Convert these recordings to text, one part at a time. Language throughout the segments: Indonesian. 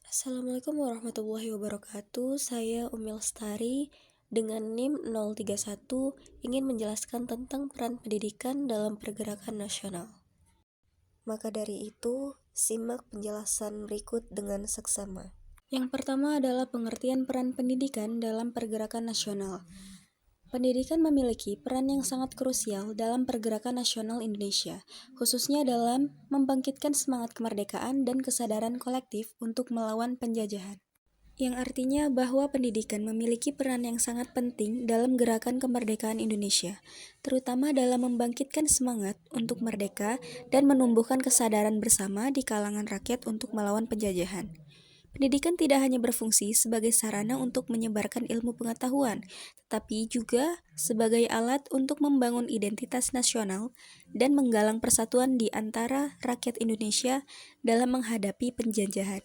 Assalamualaikum warahmatullahi wabarakatuh. Saya Umi Lestari dengan NIM 031 ingin menjelaskan tentang peran pendidikan dalam pergerakan nasional. Maka dari itu, simak penjelasan berikut dengan seksama. Yang pertama adalah pengertian peran pendidikan dalam pergerakan nasional. Pendidikan memiliki peran yang sangat krusial dalam pergerakan nasional Indonesia, khususnya dalam membangkitkan semangat kemerdekaan dan kesadaran kolektif untuk melawan penjajahan. Yang artinya bahwa pendidikan memiliki peran yang sangat penting dalam gerakan kemerdekaan Indonesia, terutama dalam membangkitkan semangat untuk merdeka dan menumbuhkan kesadaran bersama di kalangan rakyat untuk melawan penjajahan. Pendidikan tidak hanya berfungsi sebagai sarana untuk menyebarkan ilmu pengetahuan, tetapi juga sebagai alat untuk membangun identitas nasional dan menggalang persatuan di antara rakyat Indonesia dalam menghadapi penjajahan.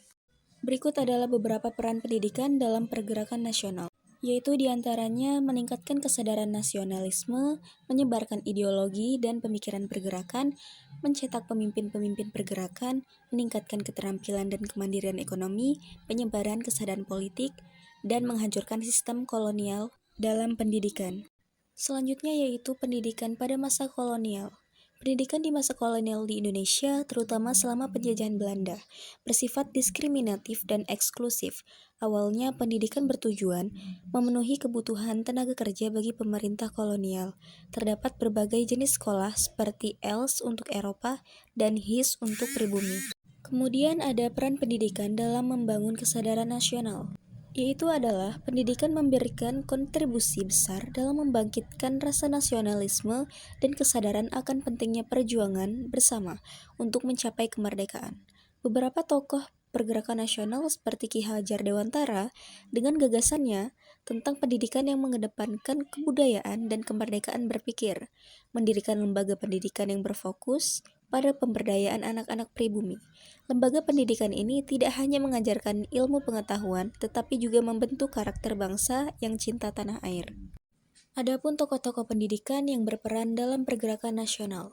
Berikut adalah beberapa peran pendidikan dalam pergerakan nasional, yaitu diantaranya meningkatkan kesadaran nasionalisme, menyebarkan ideologi dan pemikiran pergerakan, mencetak pemimpin-pemimpin pergerakan, meningkatkan keterampilan dan kemandirian ekonomi, penyebaran kesadaran politik, dan menghancurkan sistem kolonial dalam pendidikan. Selanjutnya yaitu pendidikan pada masa kolonial. Pendidikan di masa kolonial di Indonesia, terutama selama penjajahan Belanda, bersifat diskriminatif dan eksklusif. Awalnya, pendidikan bertujuan memenuhi kebutuhan tenaga kerja bagi pemerintah kolonial. Terdapat berbagai jenis sekolah seperti ELS untuk Eropa dan HIS untuk pribumi. Kemudian ada peran pendidikan dalam membangun kesadaran nasional, yaitu adalah pendidikan memberikan kontribusi besar dalam membangkitkan rasa nasionalisme dan kesadaran akan pentingnya perjuangan bersama untuk mencapai kemerdekaan. Beberapa tokoh pergerakan nasional seperti Ki Hajar Dewantara dengan gagasannya tentang pendidikan yang mengedepankan kebudayaan dan kemerdekaan berpikir, mendirikan lembaga pendidikan yang berfokus pada pemberdayaan anak-anak pribumi. Lembaga pendidikan ini tidak hanya mengajarkan ilmu pengetahuan, tetapi juga membentuk karakter bangsa yang cinta tanah air. Adapun tokoh-tokoh pendidikan yang berperan dalam pergerakan nasional.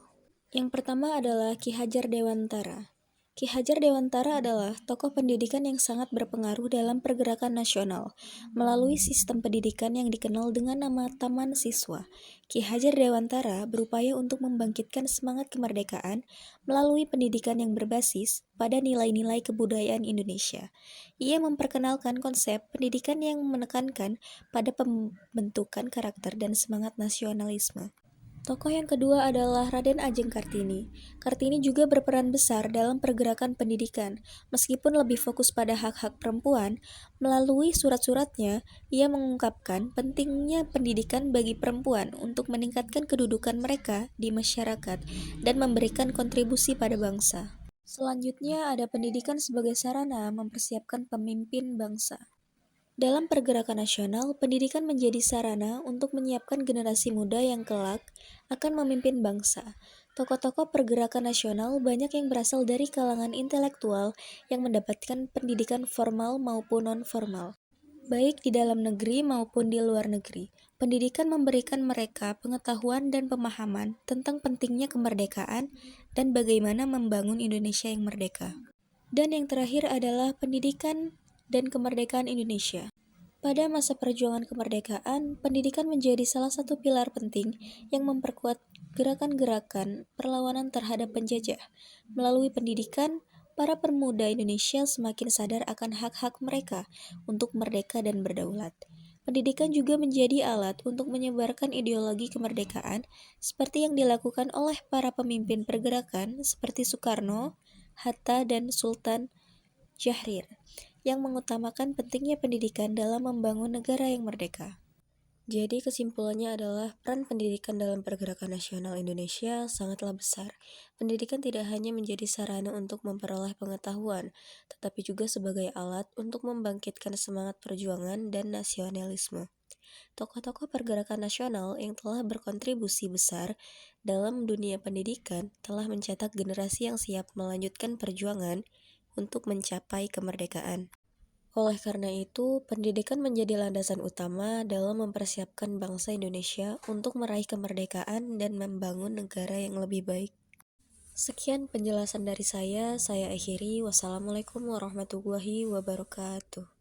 Yang pertama adalah Ki Hajar Dewantara. Ki Hajar Dewantara adalah tokoh pendidikan yang sangat berpengaruh dalam pergerakan nasional melalui sistem pendidikan yang dikenal dengan nama Taman Siswa. Ki Hajar Dewantara berupaya untuk membangkitkan semangat kemerdekaan melalui pendidikan yang berbasis pada nilai-nilai kebudayaan Indonesia. Ia memperkenalkan konsep pendidikan yang menekankan pada pembentukan karakter dan semangat nasionalisme. Tokoh yang kedua adalah Raden Ajeng Kartini. Kartini juga berperan besar dalam pergerakan pendidikan. Meskipun lebih fokus pada hak-hak perempuan, melalui surat-suratnya, ia mengungkapkan pentingnya pendidikan bagi perempuan untuk meningkatkan kedudukan mereka di masyarakat dan memberikan kontribusi pada bangsa. Selanjutnya ada pendidikan sebagai sarana mempersiapkan pemimpin bangsa. Dalam pergerakan nasional, pendidikan menjadi sarana untuk menyiapkan generasi muda yang kelak akan memimpin bangsa. Tokoh-tokoh pergerakan nasional banyak yang berasal dari kalangan intelektual yang mendapatkan pendidikan formal maupun non-formal, baik di dalam negeri maupun di luar negeri. Pendidikan memberikan mereka pengetahuan dan pemahaman tentang pentingnya kemerdekaan dan bagaimana membangun Indonesia yang merdeka. Dan yang terakhir adalah pendidikan dan kemerdekaan Indonesia. Pada masa perjuangan kemerdekaan, pendidikan menjadi salah satu pilar penting yang memperkuat gerakan-gerakan perlawanan terhadap penjajah. Melalui pendidikan, para pemuda Indonesia semakin sadar akan hak-hak mereka untuk merdeka dan berdaulat. Pendidikan juga menjadi alat untuk menyebarkan ideologi kemerdekaan seperti yang dilakukan oleh para pemimpin pergerakan seperti Soekarno, Hatta, dan Sultan Syahrir, yang mengutamakan pentingnya pendidikan dalam membangun negara yang merdeka. Jadi kesimpulannya adalah peran pendidikan dalam pergerakan nasional Indonesia sangatlah besar. Pendidikan tidak hanya menjadi sarana untuk memperoleh pengetahuan, tetapi juga sebagai alat untuk membangkitkan semangat perjuangan dan nasionalisme. Tokoh-tokoh pergerakan nasional yang telah berkontribusi besar dalam dunia pendidikan telah mencetak generasi yang siap melanjutkan perjuangan untuk mencapai kemerdekaan. Oleh karena itu, pendidikan menjadi landasan utama dalam mempersiapkan bangsa Indonesia untuk meraih kemerdekaan dan membangun negara yang lebih baik. Sekian penjelasan dari saya akhiri. Wassalamualaikum warahmatullahi wabarakatuh.